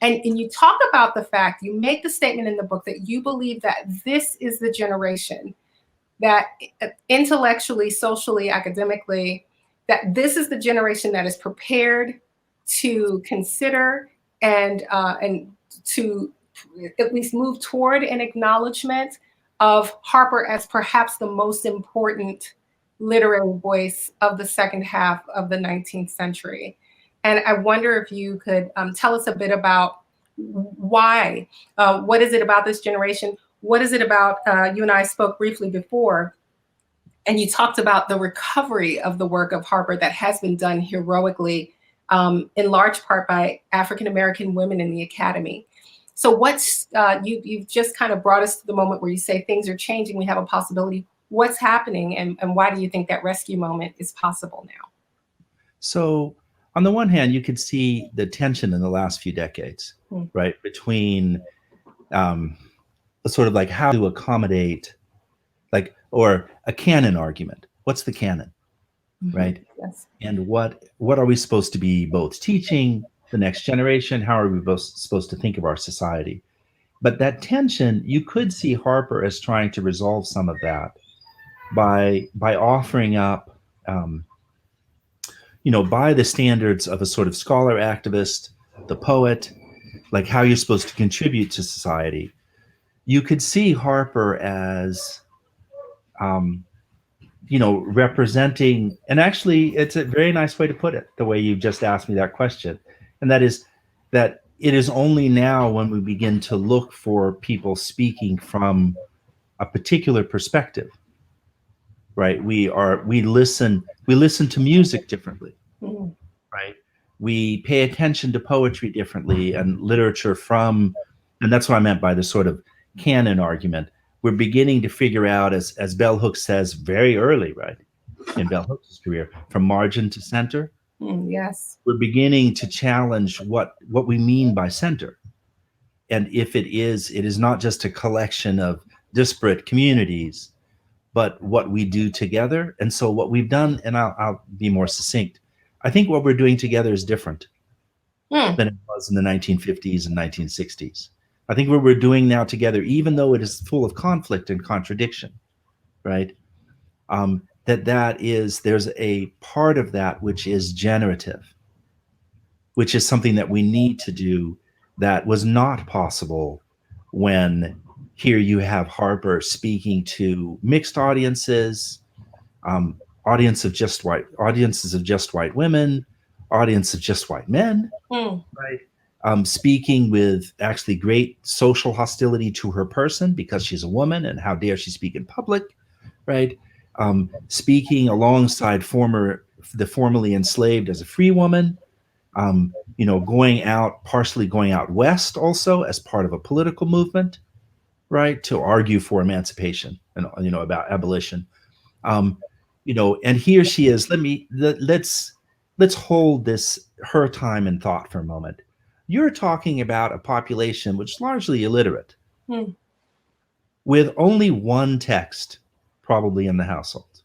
And you talk about the fact, you make the statement in the book that you believe that this is the generation that intellectually, socially, academically, that this is the generation that is prepared to consider and to at least move toward an acknowledgement of Harper as perhaps the most important literary voice of the second half of the 19th century. And I wonder if you could tell us a bit about why, what is it about this generation? What is it about, you and I spoke briefly before, and you talked about the recovery of the work of Harper that has been done heroically, in large part by African-American women in the academy. So what's, you've just kind of brought us to the moment where you say things are changing, we have a possibility. What's happening, and why do you think that rescue moment is possible now? So on the one hand, you could see the tension in the last few decades, right, between sort of like how to accommodate, like, or a canon argument. What's the canon, right? Yes. And what are we supposed to be both teaching the next generation? How are we both supposed to think of our society? But that tension, you could see Harper as trying to resolve some of that by offering up, by the standards of a sort of scholar activist, the poet, like how you're supposed to contribute to society. You could see Harper as, representing, and actually it's a very nice way to put it, the way you just asked me that question. And that is that it is only now when we begin to look for people speaking from a particular perspective, right? We listen to music differently, right? We pay attention to poetry differently and literature and that's what I meant by the sort of canon argument. We're beginning to figure out, as Bell Hooks says very early, right, in Bell Hooks' career, from margin to center. Yes. We're beginning to challenge what we mean by center. And if it is not just a collection of disparate communities, but what we do together. And so what we've done, and I'll be more succinct, I think what we're doing together is different than it was in the 1950s and 1960s. I think what we're doing now together, even though it is full of conflict and contradiction, right? There's a part of that which is generative, which is something that we need to do that was not possible when here you have Harper speaking to mixed audiences, audiences of just white women, audience of just white men, right? Speaking with actually great social hostility to her person because she's a woman and how dare she speak in public, right? Speaking alongside the formerly enslaved as a free woman, partially going out west also as part of a political movement, right, to argue for emancipation and about abolition, and here she is. Let's hold her time and thought for a moment. You're talking about a population which is largely illiterate, with only one text probably in the household,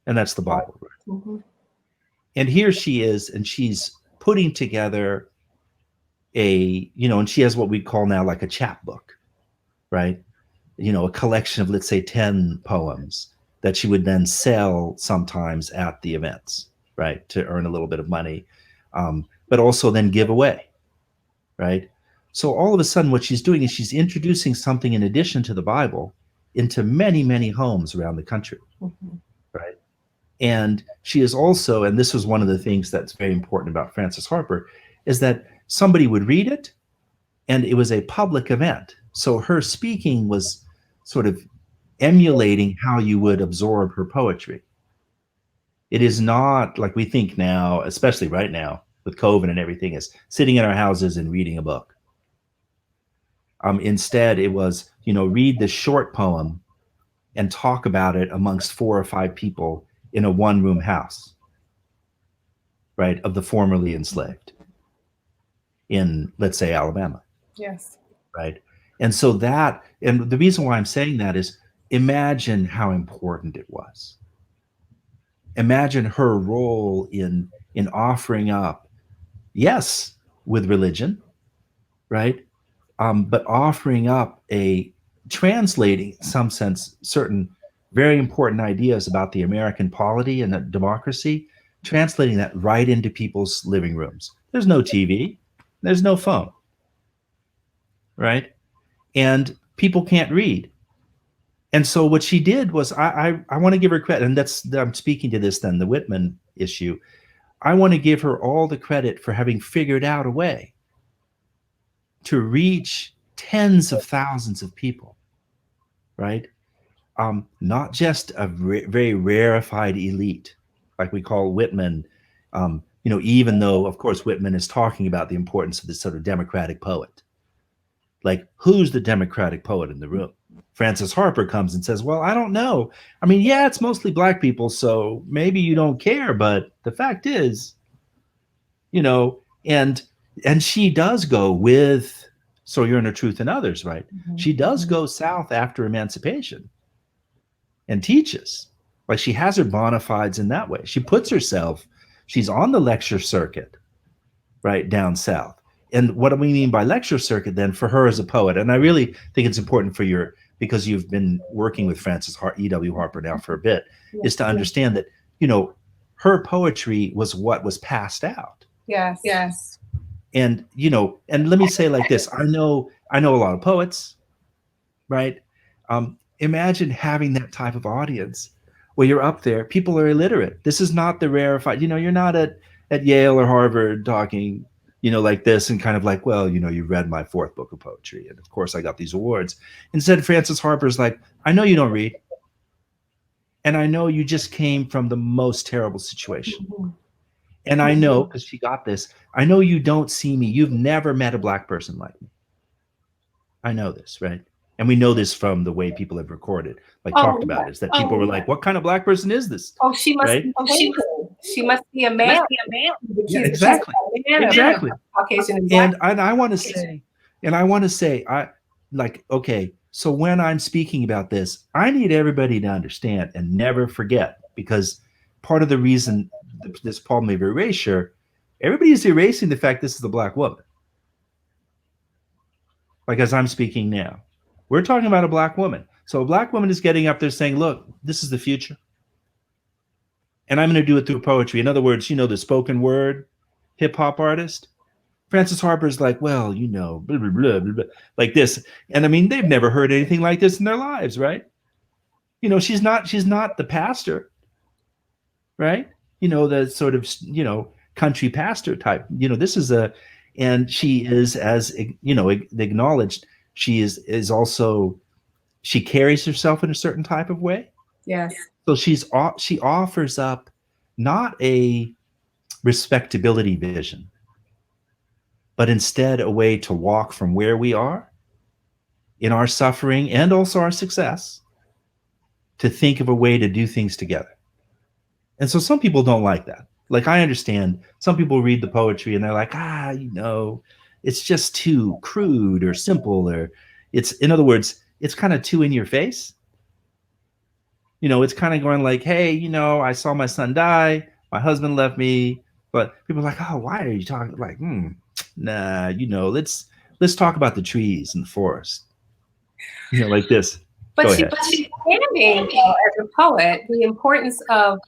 and that's the Bible, right? And here she is, and she's putting together and she has what we call now like a chapbook, right? A collection of, let's say, 10 poems that she would then sell sometimes at the events, right, to earn a little bit of money, but also then give away, right? So all of a sudden what she's doing is she's introducing something in addition to the Bible into many, many homes around the country, right? And she is also, and this was one of the things that's very important about Frances Harper, is that somebody would read it and it was a public event. So her speaking was sort of emulating how you would absorb her poetry. It is not like we think now, especially right now with COVID and everything, is sitting in our houses and reading a book. Instead, it was, read this short poem and talk about it amongst 4 or 5 people in a one-room house, right, of the formerly enslaved in, let's say, Alabama. Yes. Right. And so and the reason why I'm saying that is, imagine how important it was. Imagine her role in offering up, yes, with religion, right? But offering up translating, in some sense, certain very important ideas about the American polity and the democracy, translating that right into people's living rooms. There's no TV, there's no phone, right? And people can't read. And so what she did was, I want to give her credit, and I'm speaking to this then, the Whitman issue. I want to give her all the credit for having figured out a way to reach tens of thousands of people, right? Not just a very rarefied elite, like we call Whitman. Even though, of course, Whitman is talking about the importance of this sort of democratic poet. Like, who's the democratic poet in the room? Frances Harper comes and says, well, I don't know. I mean, yeah, it's mostly black people, so maybe you don't care, but the fact is, and she does go with Sojourner Truth and Others, right? Mm-hmm. She does go south after emancipation and teaches. Like, she has her bona fides in that way. She puts herself, she's on the lecture circuit, right, down south. And what do we mean by lecture circuit then for her as a poet? And I really think it's important because you've been working with Frances E.W. Harper now for a bit, is to understand that, her poetry was what was passed out. Yes. Yes. And, and let me say like this, I know a lot of poets, right? Imagine having that type of audience where you're up there, people are illiterate. This is not the rarefied, you're not at Yale or Harvard talking, like this and kind of like, well, you read my fourth book of poetry. And of course I got these awards. Instead, Frances Harper's like, I know you don't read. And I know you just came from the most terrible situation. Mm-hmm. And I know, because she got this, I know you don't see me. You've never met a black person like me. I know this, right? And we know this from the way people have recorded, talked about it, is that people were like, what kind of black person is this? Oh, she must, right? She must be a man. Yeah, exactly. Exactly. Caucasian and I want to say, okay, so when I'm speaking about this, I need everybody to understand and never forget, because part of the reason this problem of erasure, everybody is erasing the fact this is a black woman. Like, as I'm speaking now, we're talking about a black woman. So a black woman is getting up there saying, look, this is the future. And I'm going to do it through poetry. In other words, the spoken word hip hop artist. Frances Harper's like, well, blah, blah, blah, blah, blah, like this. And I mean, they've never heard anything like this in their lives, right? She's not the pastor, right? The sort of, country pastor type. This is and she is, as acknowledged, she is also, she carries herself in a certain type of way. Yes. So she offers up not a respectability vision, but instead a way to walk from where we are in our suffering and also our success, to think of a way to do things together. And so some people don't like that. Like, I understand some people read the poetry and they're like, it's just too crude or simple, or it's, in other words, it's kind of too in your face. It's kind of going like, hey, I saw my son die, my husband left me, but people are like, oh, why are you talking? Like, nah, let's talk about the trees and the forest, like this. But she's animating as a poet the importance of,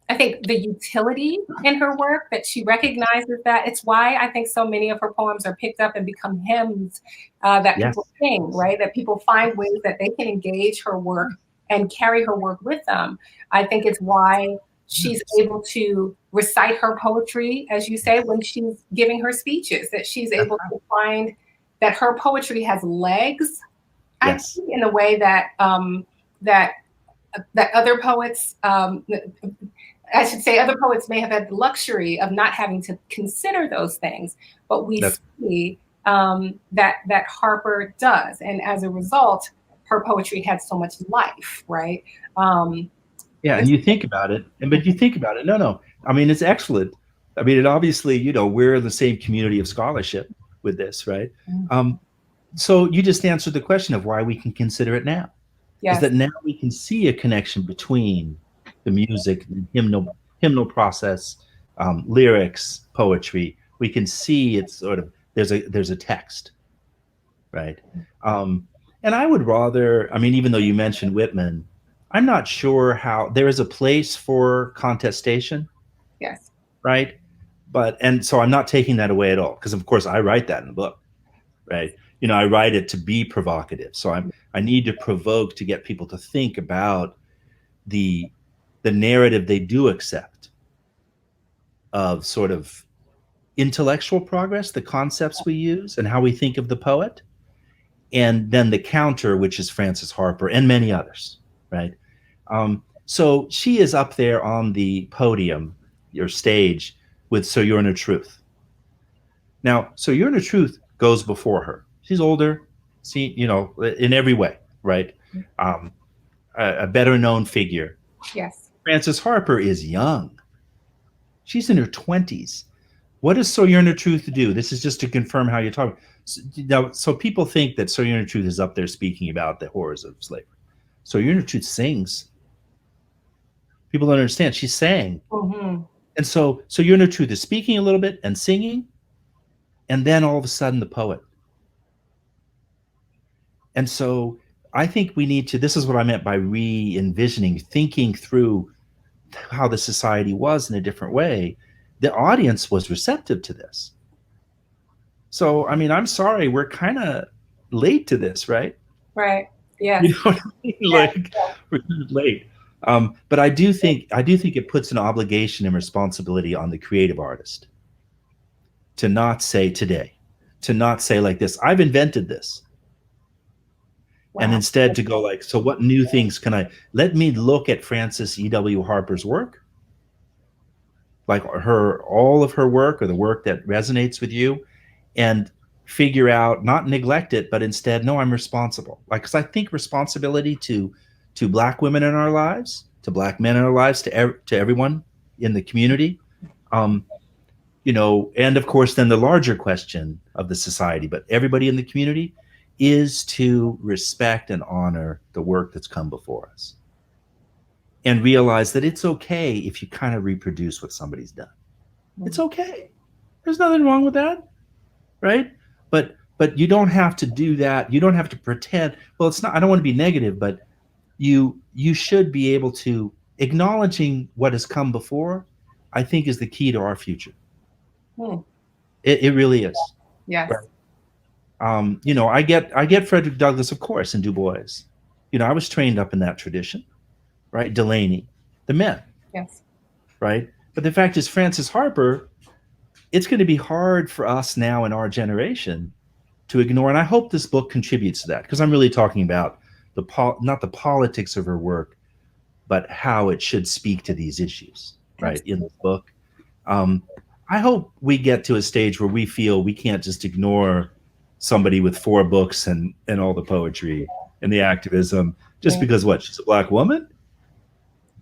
I think, the utility in her work, that she recognizes that. It's why I think so many of her poems are picked up and become hymns that people sing, right? That people find ways that they can engage her work and carry her work with them. I think it's why she's able to recite her poetry, as you say, when she's giving her speeches, that she's able to find that her poetry has legs, I think, in a way that that other poets, I should say, other poets may have had the luxury of not having to consider those things, but we see that Harper does, and as a result, her poetry had so much life, right? And you think about it, no, I mean, it's excellent. I mean, it obviously, we're in the same community of scholarship with this, right? Mm-hmm. So you just answered the question of why we can consider it now. Yes. Is that now we can see a connection between the music, hymnal process, lyrics, poetry. We can see it's sort of, there's a text, right? And I would rather, I mean, even though you mentioned Whitman, I'm not sure how there is a place for contestation, Yes. right? But, and so I'm not taking that away at all, because of course I write that in the book, right? You know, I write it to be provocative. So I need to provoke to get people to think about the narrative they do accept of sort of intellectual progress, the concepts we use and how we think of the poet, and then the counter, which is Frances Harper and many others, right? So she is up there on the podium, your stage, with Sojourner Truth. Now, Sojourner Truth goes before her. She's older, see, you know, in every way, right? A better known figure. Yes. Frances Harper is young. She's in her 20s. What does Sojourner Truth do? This is just to confirm how you're talking. So people think that Sojourner Truth is up there speaking about the horrors of slavery. Sojourner Truth sings. People don't understand. She's sang. Mm-hmm. And so Sojourner Truth is speaking a little bit and singing, and then all of a sudden the poet. And so I think we need to, this is what I meant by re-envisioning, thinking through how the society was in a different way. The audience was receptive to this. So, I mean, I'm sorry, we're kind of late to this, right? Right. Yes. You know what I mean? Like, we're kind of late. But I do think it puts an obligation and responsibility on the creative artist to not say today, to not say like this, I've invented this. Wow. And instead to go like, so what new things can let me look at Frances E.W. Harper's work, like all of her work or the work that resonates with you, and figure out, not neglect it, but instead, no, I'm responsible. Like, because I think responsibility to Black women in our lives, to Black men in our lives, to everyone in the community, you know, and of course, then the larger question of the society, but everybody in the community, is to respect and honor the work that's come before us. And realize that it's okay if you kind of reproduce what somebody's done. It's okay. There's nothing wrong with that, right? But you don't have to do that. You don't have to pretend. Well, it's not, I don't want to be negative, but you should be able to, acknowledging what has come before, I think is the key to our future. It really is. Yes. Right? You know, I get Frederick Douglass, of course, and Du Bois. You know, I was trained up in that tradition, right? Delaney, the men. Yes. Right? But the fact is, Frances Harper, it's going to be hard for us now in our generation to ignore. And I hope this book contributes to that, because I'm really talking about not the politics of her work, but how it should speak to these issues, right? In the book. I hope we get to a stage where we feel we can't just ignore somebody with 4 books and all the poetry and the activism just because what, she's a Black woman?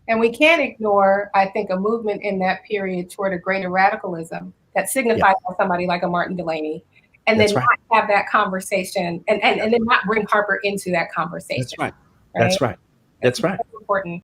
And we can't ignore, I think, a movement in that period toward a greater radicalism that signified by somebody like a Martin Delaney, and then not have that conversation and then not bring Harper into that conversation. That's right. That's right. That's right. Important.